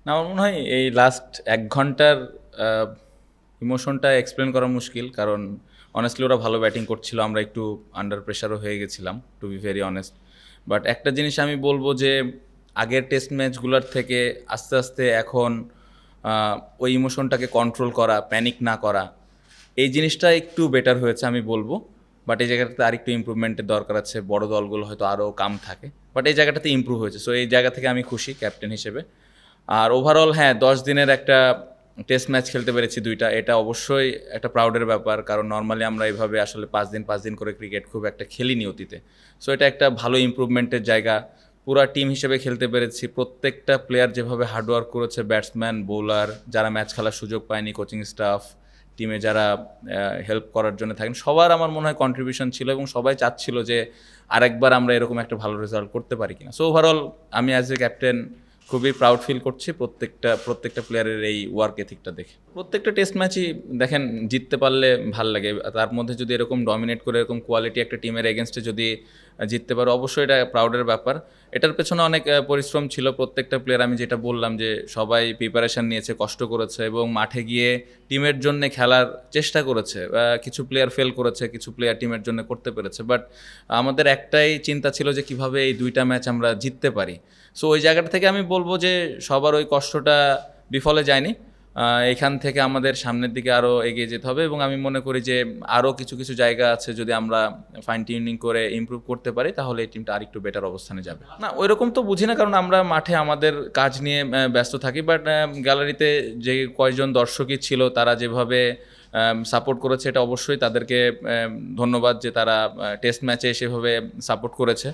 না, আমার মনে হয় এই লাস্ট ১ ঘন্টার ইমোশনটা এক্সপ্লেন করা মুশকিল, কারণ অনেস্টলি ওরা ভালো ব্যাটিং করছিল, আমরা একটু আন্ডার প্রেশারও হয়ে গেছিলাম, to be very honest. But একটা জিনিস আমি বলবো যে আগের টেস্ট ম্যাচগুলোর থেকে আস্তে আস্তে এখন ওই ইমোশনটাকে কন্ট্রোল করা, প্যানিক না করা, এই জিনিসটা একটু বেটার হয়েছে আমি বলবো। বাট এই জায়গাটাতে আরেকটু ইমপ্রুভমেন্টের দরকার আছে, বড় দলগুলো হয়তো আরও কাম থাকে, বাট এই জায়গাটাতে ইমপ্রুভ হয়েছে। সো এই জায়গা থেকে আমি খুশি ক্যাপ্টেন হিসেবে। আর ওভারঅল হ্যাঁ, 10 দিনের একটা টেস্ট ম্যাচ খেলতে পেরেছি দুইটা, এটা অবশ্যই একটা প্রাউডের ব্যাপার, কারণ নর্মালি আমরা এইভাবে আসলে 5 দিন করে ক্রিকেট খুব একটা খেলিনি অতীতে। সো এটা একটা ভালো ইমপ্রুভমেন্টের জায়গা। পুরা টিম হিসেবে খেলতে পেরেছি, প্রত্যেকটা প্লেয়ার যেভাবে হার্ডওয়ার্ক করেছে, ব্যাটসম্যান, বোলার, যারা ম্যাচ খেলার সুযোগ পায়নি, কোচিং স্টাফ, টিমে যারা হেল্প করার জন্য থাকেন, সবার আমার মনে হয় কন্ট্রিবিউশন ছিল, এবং সবাই চাচ্ছিল যে আরেকবার আমরা এরকম একটা ভালো রেজাল্ট করতে পারি কিনা। সো ওভারঅল আমি অ্যাজ এ ক্যাপ্টেন খুবই প্রাউড ফিল করছি প্রত্যেকটা প্লেয়ারের এই ওয়ার্ক এথিকটা দেখে। প্রত্যেকটা টেস্ট ম্যাচই দেখেন জিততে পারলে ভাল লাগে, তার মধ্যে যদি এরকম ডমিনেট করে এরকম কোয়ালিটি একটা টিমের এগেনস্টে যদি জিততে পারো, অবশ্যই এটা প্রাউডের ব্যাপার। এটার পেছনে অনেক পরিশ্রম ছিল প্রত্যেকটা প্লেয়ার, আমি যেটা বললাম যে সবাই প্রিপারেশান নিয়েছে, কষ্ট করেছে এবং মাঠে গিয়ে টিমের জন্য খেলার চেষ্টা করেছে। কিছু প্লেয়ার ফেল করেছে, কিছু প্লেয়ার টিমের জন্য করতে পেরেছে, বাট আমাদের একটাই চিন্তা ছিল যে কিভাবে এই দুইটা ম্যাচ আমরা জিততে পারি। সো ওই জায়গাটা থেকে আমি বলবো যে সবার ওই কষ্টটা বিফলে যায়নি। এখান থেকে আমাদের সামনের দিকে আরও এগিয়ে যেতে হবে, এবং আমি মনে করি যে আরও কিছু কিছু জায়গা আছে, যদি আমরা ফাইন টিউনিং করে ইমপ্রুভ করতে পারি তাহলে এই টিমটা আরেকটু বেটার অবস্থানে যাবে। না, ওইরকম তো বুঝি না, কারণ আমরা মাঠে আমাদের কাজ নিয়ে ব্যস্ত থাকি। বাট গ্যালারিতে যে কয়েকজন দর্শকই ছিল, তারা যেভাবে সাপোর্ট করেছে, এটা অবশ্যই তাদেরকে ধন্যবাদ যে তারা টেস্ট ম্যাচে সেভাবে সাপোর্ট করেছে।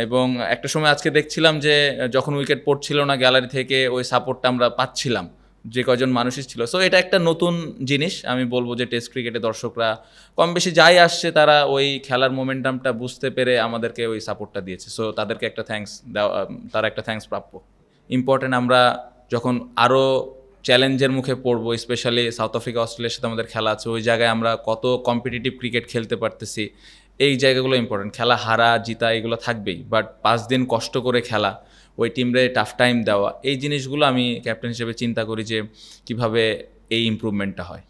এবং একটা সময় আজকে দেখছিলাম যে যখন উইকেট পড়ছিল না, গ্যালারি থেকে ওই সাপোর্টটা আমরা পাচ্ছিলাম, যে কয়জন মানুষই ছিল। সো এটা একটা নতুন জিনিস, আমি বলবো যে টেস্ট ক্রিকেটে দর্শকরা কম বেশি যাই আসছে, তারা ওই খেলার মোমেন্টামটা বুঝতে পেরে আমাদেরকে ওই সাপোর্টটা দিয়েছে। সো তাদেরকে একটা থ্যাঙ্কস দেওয়া, তারা একটা থ্যাঙ্কস প্রাপ্য। ইম্পর্টেন্ট, আমরা যখন আরও চ্যালেঞ্জের মুখে পড়বো, স্পেশালি সাউথ আফ্রিকা, অস্ট্রেলিয়ার সাথে আমাদের খেলা আছে, ওই জায়গায় আমরা কত কম্পিটিটিভ ক্রিকেট খেলতে পারতেছি, এই জায়গাগুলো ইম্পর্টেন্ট। খেলা হারা জিতা এগুলো থাকবেই, বাট 5 দিন কষ্ট করে খেলা, ওই টিমরে টাফ টাইম দেওয়া, এই জিনিসগুলো আমি ক্যাপ্টেন হিসেবে চিন্তা করি যে কিভাবে এই ইমপ্রুভমেন্টটা হয়।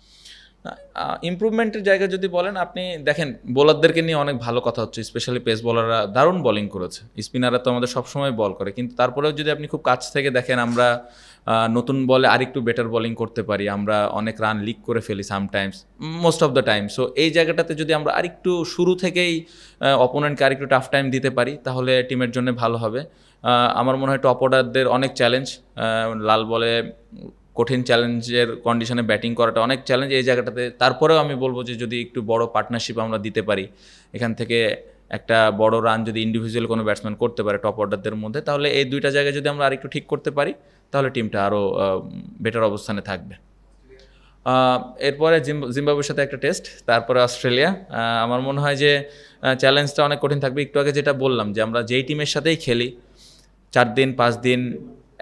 ইমপ্রুভমেন্টের জায়গায় যদি বলেন, আপনি দেখেন বোলারদেরকে নিয়ে অনেক ভালো কথা হচ্ছে, স্পেশালি পেস বোলাররা দারুণ বোলিং করেছে। স্পিনাররা তো আমাদের সবসময় বল করে, কিন্তু তারপরেও যদি আপনি খুব কাছ থেকে দেখেন, আমরা নতুন বলে আরেকটু বেটার বোলিং করতে পারি, আমরা অনেক রান লিক করে ফেলি sometimes, most of the time. So এই জায়গাটাতে যদি আমরা আরেকটু শুরু থেকেই অপোনেন্টকে আরেকটু টাফ টাইম দিতে পারি, তাহলে টিমের জন্য ভালো হবে। আমার মনে হয় টপ অর্ডারদের অনেক চ্যালেঞ্জ, লাল বলে কঠিন চ্যালেঞ্জের কন্ডিশনে ব্যাটিং করাটা অনেক চ্যালেঞ্জ এই জায়গাটাতে। তারপরেও আমি বলবো যে যদি একটু বড় পার্টনারশিপ আমরা দিতে পারি, এখান থেকে একটা বড় রান যদি ইন্ডিভিজুয়াল কোনো ব্যাটসম্যান করতে পারে টপ অর্ডারদের মধ্যে, তাহলে এই দুইটা জায়গায় যদি আমরা আরেকটু ঠিক করতে পারি, তাহলে টিমটা আরও বেটার অবস্থানে থাকবে। এরপরে জিম্বাবুয়ের সাথে একটা টেস্ট, তারপরে অস্ট্রেলিয়া। আমার মনে হয় যে চ্যালেঞ্জটা অনেক কঠিন থাকবে। একটু আগে যেটা বললাম যে আমরা যেই টিমের সাথেই খেলি, 4 দিন 5 দিন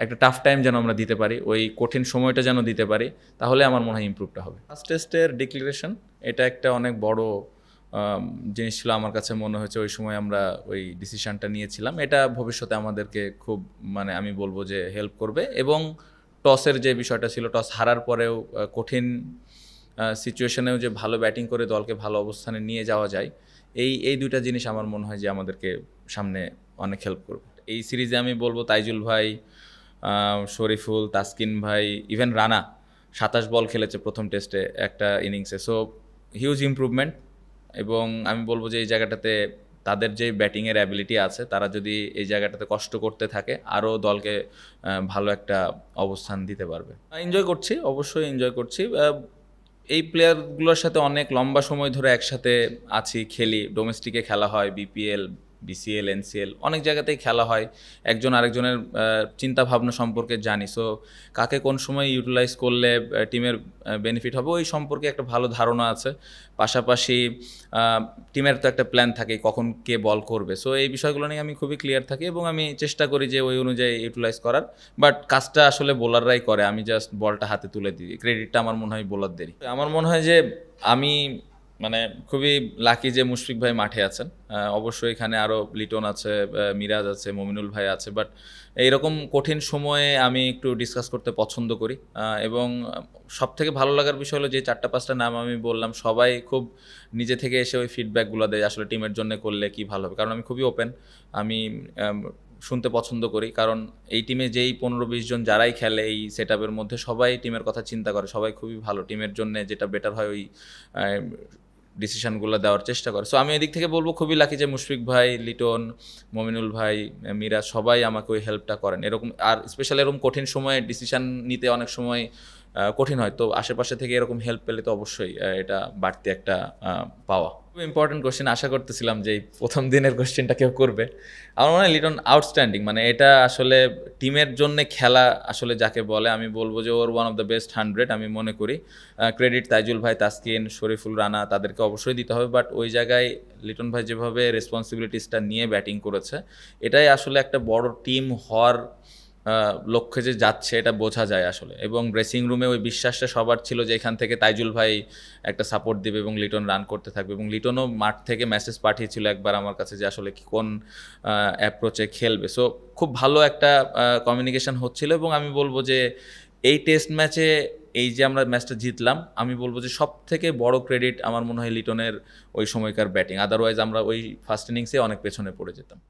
একটা টাফ টাইম যেন আমরা দিতে পারি, ওই কঠিন সময়টা যেন দিতে পারি, তাহলে আমার মনে হয় ইমপ্রুভটা হবে। ফার্স্ট টেস্টের ডিক্লারেশন, এটা একটা অনেক বড় জিনিস ছিল আমার কাছে মনে হয়েছে। ওই সময় আমরা ওই ডিসিশনটা নিয়েছিলাম, এটা ভবিষ্যতে আমাদেরকে খুব, মানে আমি বলবো যে হেল্প করবে। এবং টসের যে বিষয়টা ছিল, টস হারার পরেও কঠিন সিচুয়েশনেও যে ভালো ব্যাটিং করে দলকে ভালো অবস্থানে নিয়ে যাওয়া যায়, এই দুইটা জিনিস আমার মনে হয় যে আমাদেরকে সামনে অনেক হেল্প করবে। এই সিরিজে আমি বলবো তাইজুল ভাই, শরীফুল, তাসকিন ভাই, ইভেন রানা 27 বল খেলেছে প্রথম টেস্টে একটা ইনিংসে। So huge improvement. এবং আমি বলবো যে এই জায়গাটাতে তাদের যে ব্যাটিংয়ের অ্যাবিলিটি আছে, তারা যদি এই জায়গাটাতে কষ্ট করতে থাকে, আরও দলকে ভালো একটা অবস্থান দিতে পারবে। এনজয় করছি, অবশ্যই এনজয় করছি। এই প্লেয়ারগুলোর সাথে অনেক লম্বা সময় ধরে একসাথে আছি, খেলি, ডোমেস্টিকে খেলা হয়, বিপিএল, বিসিএল, এনসিএল, অনেক জায়গাতেই খেলা হয়। একজন আরেকজনের চিন্তা ভাবনা সম্পর্কে জানি। সো কাকে কোন সময় ইউটিলাইজ করলে টিমের বেনিফিট হবে, ওই সম্পর্কে একটা ভালো ধারণা আছে। পাশাপাশি টিমের তো একটা প্ল্যান থাকে কখন কে বল করবে। সো এই বিষয়গুলো নিয়ে আমি খুবই ক্লিয়ার থাকি, এবং আমি চেষ্টা করি যে ওই অনুযায়ী ইউটিলাইজ করার। বাট কাজটা আসলে বোলাররাই করে, আমি জাস্ট বলটা হাতে তুলে দিই, ক্রেডিটটা আমার মনে হয় বোলারদেরই। আমার মনে হয় যে আমি মানে খুবই লাকি যে মুশফিক ভাই মাঠে আছেন। অবশ্যই এখানে আরও লিটন আছে, মিরাজ আছে, মমিনুল ভাই আছে, বাট এইরকম কঠিন সময়ে আমি একটু ডিসকাস করতে পছন্দ করি। এবং সব থেকে ভালো লাগার বিষয় হলো যে 4-5টা নাম আমি বললাম, সবাই খুব নিজে থেকে এসে ওই ফিডব্যাকগুলো দেয় আসলে টিমের জন্য করলে কি ভালো হবে। কারণ আমি খুবই ওপেন, আমি শুনতে পছন্দ করি, কারণ এই টিমে যেই 15-20 জন যারাই খেলে এই সেট আপের মধ্যে সবাই টিমের কথা চিন্তা করে, সবাই খুবই ভালো টিমের জন্য যেটা বেটার হয় ওই ডিসিশনগুলো দেওয়ার চেষ্টা করে। সো আমি এদিক থেকে বলবো খুবই লাকি যে মুশফিক ভাই, লিটন, মমিনুল ভাই, মিরাজ সবাই আমাকে ওই হেল্পটা করেন। এরকম আর স্পেশালি এরকম কঠিন সময়ে ডিসিশন নিতে অনেক সময় কঠিন হয়, তো আশেপাশে থেকে এরকম হেল্প পেলে তো অবশ্যই এটা বাড়তি একটা পাওয়া। খুব ইম্পর্টেন্ট কোশ্চেন, আশা করতেছিলাম যে এই প্রথম দিনের কোশ্চেনটা কেউ করবে। আমার মনে হয় লিটন আউটস্ট্যান্ডিং, মানে এটা আসলে টিমের জন্য খেলা আসলে যাকে বলে, আমি বলবো যে ওর ওয়ান অফ দ্য বেস্ট 100 আমি মনে করি। ক্রেডিট তাইজুল ভাই, তাসকিন, শরীফুল রানা তাদেরকে অবশ্যই দিতে হবে, বাট ওই জায়গায় লিটন ভাই যেভাবে রেসপন্সিবিলিটিসটা নিয়ে ব্যাটিং করেছে, এটাই আসলে একটা বড় টিম হওয়ার লক্ষ্যে যে যাচ্ছে এটা বোঝা যায় আসলে। এবং ড্রেসিং রুমে ওই বিশ্বাসটা সবার ছিল যে এখান থেকে তাইজুল ভাই একটা সাপোর্ট দিবে এবং লিটন রান করতে থাকবে, এবং লিটনও মাঠ থেকে মেসেজ পাঠিয়েছিল একবার আমার কাছে যে আসলে কি কোন অ্যাপ্রোচে খেলবে। সো খুব ভালো একটা কমিউনিকেশন হচ্ছিল, এবং আমি বলবো যে এই টেস্ট ম্যাচে এই যে আমরা ম্যাচটা জিতলাম, আমি বলবো যে সব থেকে বড় ক্রেডিট আমার মনে হয় লিটনের ওই সময়কার ব্যাটিং, আদারওয়াইজ আমরা ওই ফার্স্ট ইনিংসে অনেক পেছনে পড়ে যেতাম।